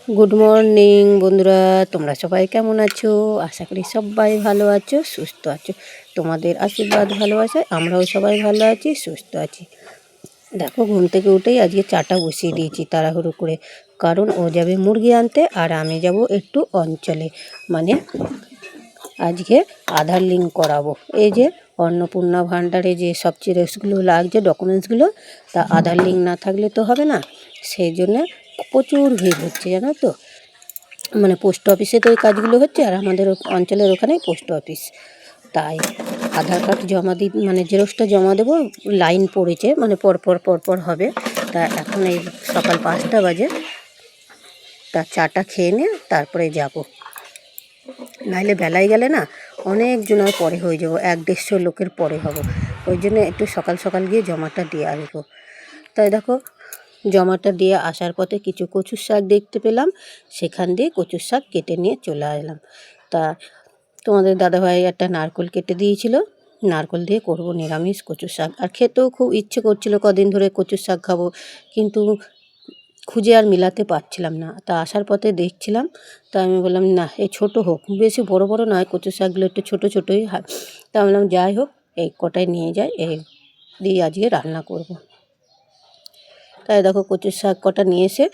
Good morning বন্ধুরা, তোমরা সবাই কেমন আছো? আশা করি সবাই ভালো আছো, সুস্থ আছো। তোমাদের আশীর্বাদ ভালোবাসায় আমরাও সবাই ভালো আছি, সুস্থ আছি। দেখো, ঘুম থেকে উঠেই আজকে চাটা বসিয়ে দিয়েছি তাড়াহুড়ো করে, কারণ ও যাবে মুরগি আনতে আর আমি যাব একটু অঞ্চলে, মানে আজকে আধার লিঙ্ক করাবো। এই যে অন্নপূর্ণা ভাণ্ডারে যে সব জিনিসগুলো লাগছে, ডকুমেন্টসগুলো, তা আধার লিঙ্ক না থাকলে তো হবে না। সেই জন্যে প্রচুর ভিড় হচ্ছে, জানো তো। মানে পোস্ট অফিসে তো ওই কাজগুলো হচ্ছে, আর আমাদের অঞ্চলের ওখানেই পোস্ট অফিস। তাই আধার কার্ড জমা দিই, মানে জেরক্সটা জমা দেবো, লাইন পড়েছে, মানে পরপর হবে। তা এখন এই সকাল 5টা বাজে, তা চাটা খেয়ে নিয়ে তারপরে যাব। নাহলে বেলায় গেলে না অনেকজনের পরে হয়ে যাবো, 1-150 লোকের পরে হব। ওই জন্য একটু সকাল সকাল গিয়ে জমাটা দিয়ে আসবো। তাই দেখো, জমাটা দিয়ে আসার পথে কিছু কচুর শাক দেখতে পেলাম, সেখান দিয়ে কচুর শাক কেটে নিয়ে চলে আসলাম। তা তোমাদের দাদাভাই একটা নারকেল কেটে দিয়েছিল, নারকেল দিয়ে করব নিরামিষ কচুর শাক। আর খেতেও খুব ইচ্ছে করছিল, কদিন ধরে কচুর শাক খাবো, কিন্তু খুঁজে আর মিলাতে পারছিলাম না। তা আসার পথে দেখছিলাম, তা আমি বললাম না, এই ছোটো হোক, বেশি বড় বড় নয়, কচুর শাকগুলো একটু ছোটো ছোটোই হয়। তা বললাম যাই হোক, এই কটাই নিয়ে যাই, এই দিয়ে আজকে রান্না করব। তাই দেখো, কচুর শাক কটা নিয়ে এসে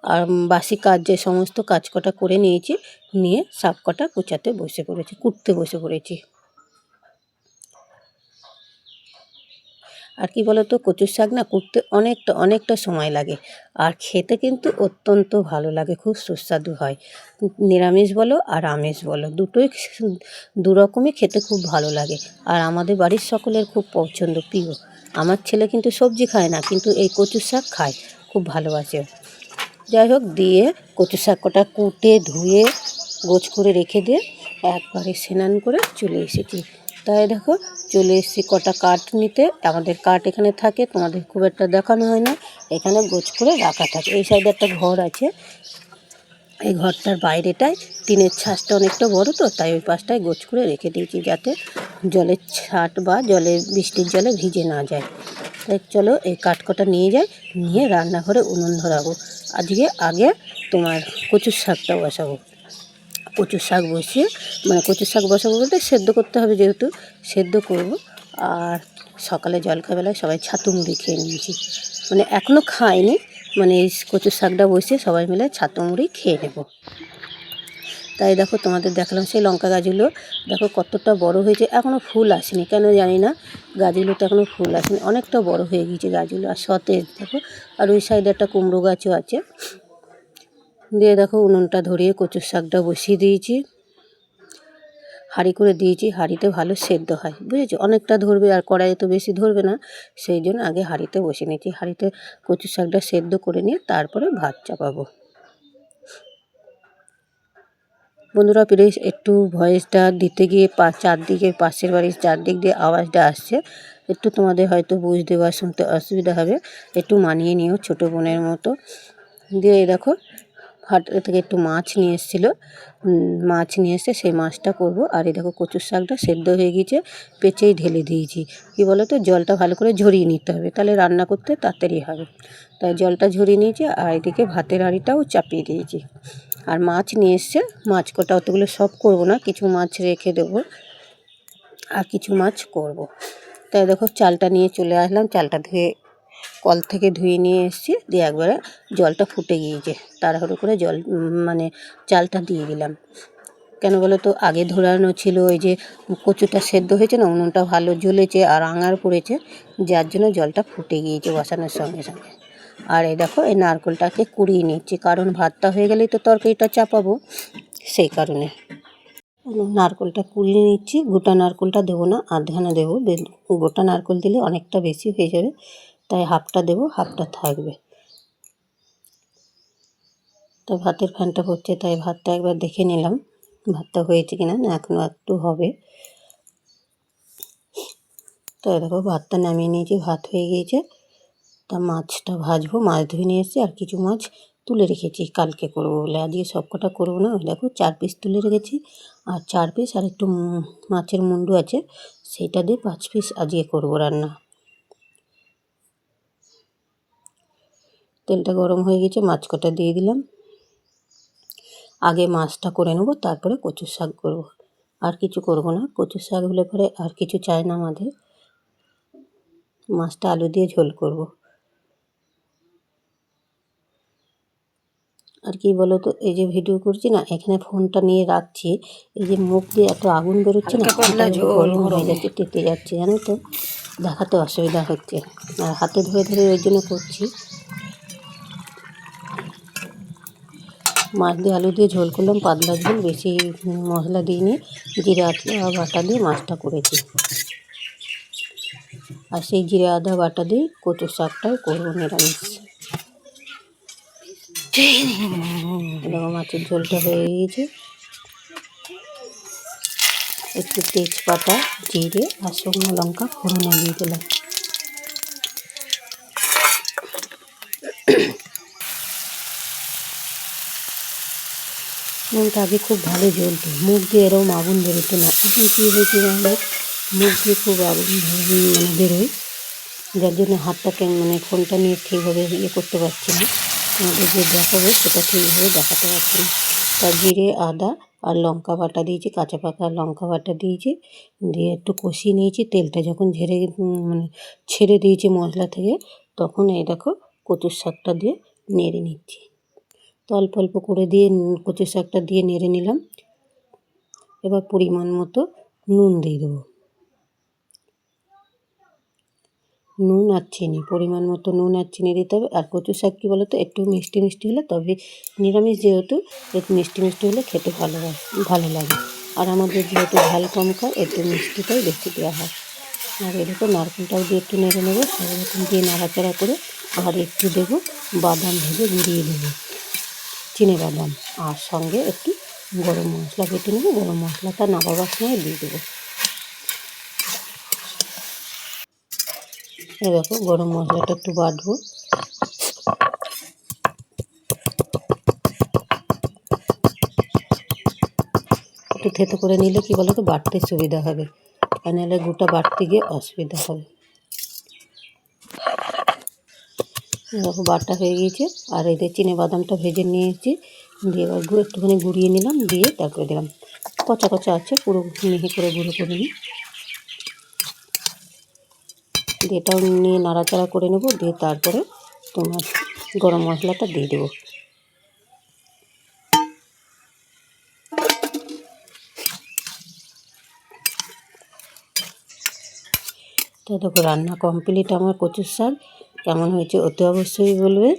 আর বাসি কাজ যে সমস্ত কাজ কটা করে নিয়েছি, নিয়ে শাক কটা কুচাতে বসে পড়েছি, কুটতে বসে পড়েছি। আর কি বলো তো, কচুর শাক না কুটতে অনেকটা সময় লাগে, আর খেতে কিন্তু অত্যন্ত ভালো লাগে, খুব সুস্বাদু হয়। নিরামিষ বলো আর আমিষ বলো, দুটোই দুরকমই খেতে খুব ভালো লাগে। আর আমাদের বাড়ির সকলের খুব পছন্দ, প্রিয়। আমার ছেলে কিন্তু সবজি খায় না, কিন্তু এই কচুর শাক খায়, খুব ভালোবাসে। যাই হোক, দিয়ে কচু শাক কটা কুটে ধুয়ে গোছ করে রেখে দিয়ে একবারে স্নান করে চলে এসেছি। তাই দেখো, চলে এসেছি কটা কাঠ নিতে। আমাদের কাঠ এখানে থাকে, তোমাদের খুব একটা দেখানো হয় না, এখানে গোছ করে রাখা থাকে। এই সাইডে একটা ঘর আছে, এই ঘরটার বাইরেটায় টিনের ছাঁচটা অনেকটা বড়, তো তাই ওই পাশটায় গোছ করে রেখে দিয়েছি, যাতে জলের ছাট বা বৃষ্টির জলে ভিজে না যায়। তাই চলো, এই কাঠকটা নিয়ে যাই, নিয়ে রান্নাঘরে উনুন ধরাবো। আগে তোমার কচুর শাকটা বসাবো। কচুর শাক বসিয়ে, মানে কচুর শাক বসাবো বলতে সেদ্ধ করতে হবে, যেহেতু সেদ্ধ করব। আর সকালে জলখাবেলায় সবাই ছাতু মুড়ি খেয়ে নিয়েছি, মানে এখনও খাইনি, মানে এই কচুর শাকটা বসিয়ে সবাই মিলে ছাতু মুড়ি খেয়ে নেব। তাই দেখো, তোমাদের দেখালাম সেই লঙ্কা গাছগুলো, দেখো কতটা বড় হয়েছে, এখনও ফুল আসেনি, কেন জানি না, গাছগুলোতে এখনও ফুল আসেনি, অনেকটা বড় হয়ে গিয়েছে গাছগুলো, আর সতেজ দেখো। আর ওই সাইডে একটা কুমড়ো গাছও আছে। দিয়ে দেখো, উনুনটা ধরিয়ে কচুর শাকটা বসিয়ে দিয়েছি, হাঁড়ি করে দিয়েছি, হাঁড়িতে ভালো সেদ্ধ হয়, বুঝেছো, অনেকটা ধরবে, আর কড়াইয়ে তো বেশি ধরবে না, সেই জন্য আগে হাঁড়িতে বসিয়ে নিয়েছি। হাঁড়িতে কচুর শাকটা সেদ্ধ করে নিয়ে তারপরে ভাত চাপাবো। বন্ধুরা প্লিজ একটু ভয়েসটা দিতে গিয়ে চারদিকে, পাশের বাড়ির চারদিক দিয়ে আওয়াজটা আসছে, একটু তোমাদের হয়তো বুঝতে বা শুনতে অসুবিধা হবে, একটু মানিয়ে নিও, ছোটো বোনের মতো। দিয়ে দেখো, হাট থেকে একটু মাছ নিয়ে এসেছিলো, মাছ নিয়ে এসে সেই মাছটা করব। আর এই দেখো, কচুর শাকটা সেদ্ধ হয়ে গিয়েছে, পেঁচেই ঢেলে দিয়েছি। কী বলো তো, জলটা ভালো করে ঝরিয়ে নিতে হবে, তাহলে রান্না করতে তাড়াতাড়ি হবে। তাই জলটা ঝরিয়ে নিয়েছি, আর এদিকে ভাতের হাঁড়িটাও চাপিয়ে দিয়েছি। আর মাছ নিয়ে এসছে, মাছ কটা অতগুলো সব করব না, কিছু মাছ রেখে দেবো, আর কিছু মাছ করব। তাই দেখো, চালটা নিয়ে চলে আসলাম, চালটা ধুয়ে কল থেকে ধুয়ে নিয়ে এসেছি, দিয়ে একবারে জলটা ফুটে গিয়েছে, তাড়াহুড়ো করে মানে চালটা দিয়ে দিলাম। কেন বলো তো, আগে ধরানো ছিল, ওই যে কচুটা সেদ্ধ হয়েছে না, উনুনটা ভালো জ্বলেছে আর আঙার পড়েছে, যার জন্য জলটা ফুটে গিয়েছে বসানোর সঙ্গে সঙ্গে। আর এই দেখো, এই নারকেলটাকে কুড়িয়ে নিচ্ছি, কারণ ভাতটা হয়ে গেলেই তো তরকারিটা চাপাবো, সেই কারণে নারকেলটা কুড়িয়ে নিচ্ছি। গোটা নারকেলটা দেবো না, আধখানা দেবো, গোটা নারকেল দিলে অনেকটা বেশি হয়ে যাবে, তাই হাফটা দেবো, হাফটা থাকবে। তো ভাতের ফ্যানটা পড়ছে, তাই ভাতটা একবার দেখে নিলাম, ভাতটা হয়েছে কিনা, না এখনও একটু হবে। তো দেখো, ভাতটা নামিয়ে নিয়েছি, ভাত হয়ে গিয়েছে। তা মাছটা ভাজবো, মাছ ধুয়ে নিয়ে এসেছি, আর কিছু মাছ তুলে রেখেছি কালকে করবো বলে, আজকে সব কটা করবো না। ওই দেখো, 4 পিস তুলে রেখেছি, আর 4 পিস আর একটু মাছের মুন্ডু আছে, সেইটা দিয়ে 5 পিস আজকে করবো রান্না। তেলটা গরম হয়ে গেছে, মাছ কটা দিয়ে দিলাম, আগে মাছটা করে নেবো, তারপরে কচুর শাক করবো। আর কিছু করব না, কচুর শাক হলে পরে আর কিছু চাই না আমাদের। মাছটা আলু দিয়ে ঝোল করব। আর কি বলো তো, এই যে ভিডিও করছি না, এখানে ফোনটা নিয়ে রাখছি, এই যে মুখ দিয়ে এত আগুন বেরোচ্ছে না, গরম হয়ে যাচ্ছে, টেতে যাচ্ছে, জানো তো, দেখাতে অসুবিধা হচ্ছে। আর হাতে ধরে ধরে ওই জন্য করছি। মাছ দিয়ে আলু দিয়ে ঝোল করলাম, পাতলা ঝোল, বেশি মশলা দিইনি, জিরে আদা বাটা দিয়ে মাছটা করেছি। আর সেই জিরে আদা বাটা দিয়ে কচুর শাকটাও করবো নিরামিষ। দেখো মাছের ঝোলটা হয়ে গিয়েছে। একটু তেজপাতা, জিরে আর শুকনো লঙ্কা ফোড়নে দিয়ে দিলাম। নুনটা আগে খুব ভালো জ্বলতো, মুখ দিয়ে এরকম আগুন বেরোতো না। এখন কী হয়েছে আমাদের, মুখ দিয়ে খুব আগুন বেরোয়, যার জন্য হাতটাকে ফোনটা নিয়ে ঠিকভাবে করতে পারছি না। আমাদের যে দেখাবো সেটা ঠিকভাবে দেখাতে পারছি না। তার জিরে আদা আর লঙ্কা বাটা দিয়েছি, কাঁচা পাকা লঙ্কা বাটা দিয়েছি, দিয়ে একটু কষিয়ে নিয়েছি। তেলটা যখন ছেড়ে দিয়েছি মশলা থেকে, তখন এই দেখো কচুর শাকটা দিয়ে নেড়ে নিচ্ছি। তো অল্প অল্প করে দিয়ে কচুর শাকটা দিয়ে নেড়ে নিলাম। এবার পরিমাণ মতো নুন দিয়ে দেবো, নুন আর চিনি, পরিমাণ মতো নুন আর চিনি দিতে হবে। আর কচু শাক কী বলো তো, একটু মিষ্টি মিষ্টি হলে, তবে নিরামিষ যেহেতু একটু মিষ্টি মিষ্টি হলে খেতে ভালো লাগে। আর আমাদের যেহেতু ঝাল কম খায়, একটু মিষ্টিটাই বেশি দেওয়া হয়। আর এরকম নারকেলটাও দিয়ে একটু নেড়ে নেবো, সব রকম দিয়ে নাড়াচাড়া করে। আর একটু দেবো বাদাম ভেজে গুঁড়িয়ে দেবো, চিনে বাদাম, আর সঙ্গে একটু গরম মশলা বেটে নেবো। গরম মশলাটা নামাবার সময় দিয়ে দেবো। এই দেখো গরম মশলাটা একটু বাটবো। একটু থেতো করে নিলে কি বলো তো, বাটতে সুবিধা হবে, আর নাহলে গোটা বাটতে গিয়ে অসুবিধা হবে। এরকম বাটা হয়ে গিয়েছে। আর এতে চিনে বাদামটা ভেজে নিয়েছি, দিয়ে এবার একটুখানি গুঁড়িয়ে নিলাম, দিয়ে তারপরে দিলাম। কচা কচা আছে, পুরো মিহি করে গুঁড়ো করে নিই। দিয়ে এটাও নিয়ে নাড়াচাড়া করে নেবো, দিয়ে তারপরে তোমার গরম মশলাটা দিয়ে দেবো। তো দেখো রান্না কমপ্লিট আমার কচুর শাক। কেমন হয়েছে অতি অবশ্যই বলবে,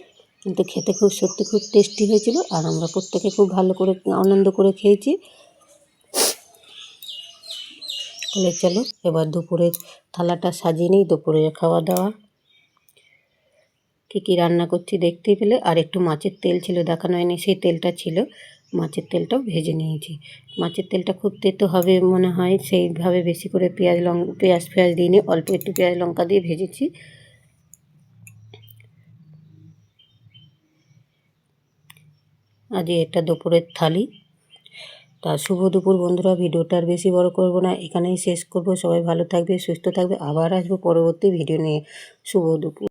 কিন্তু খেতে সত্যি খুব টেস্টি হয়েছিল। আর আমরা প্রত্যেকে খুব ভালো করে আনন্দ করে খেয়েছি। তাহলে চলো এবার দুপুরের থালাটা সাজিয়ে নিই, দুপুরের খাওয়া দাওয়া। কী রান্না করছি দেখতেই পেলে। আর একটু মাছের তেল ছিল, দেখানো হয়নি, সেই তেলটা ছিল, মাছের তেলটাও ভেজে নিয়েছি। মাছের তেলটা খুব তেতো হবে মনে হয়, সেইভাবে বেশি করে পেঁয়াজ ফেয়াজ দিইনি, অল্প একটু পেঁয়াজ লঙ্কা দিয়ে ভেজেছি। আজ এটা দুপুরের থালি। তা শুভ দুপুর বন্ধুরা, ভিডিওটা আর বেশি বড় করব না, এখানেই শেষ করব। সবাই ভালো থাকবে, সুস্থ থাকবে, আবার আসবো পরবর্তী ভিডিও নিয়ে। শুভ দুপুর।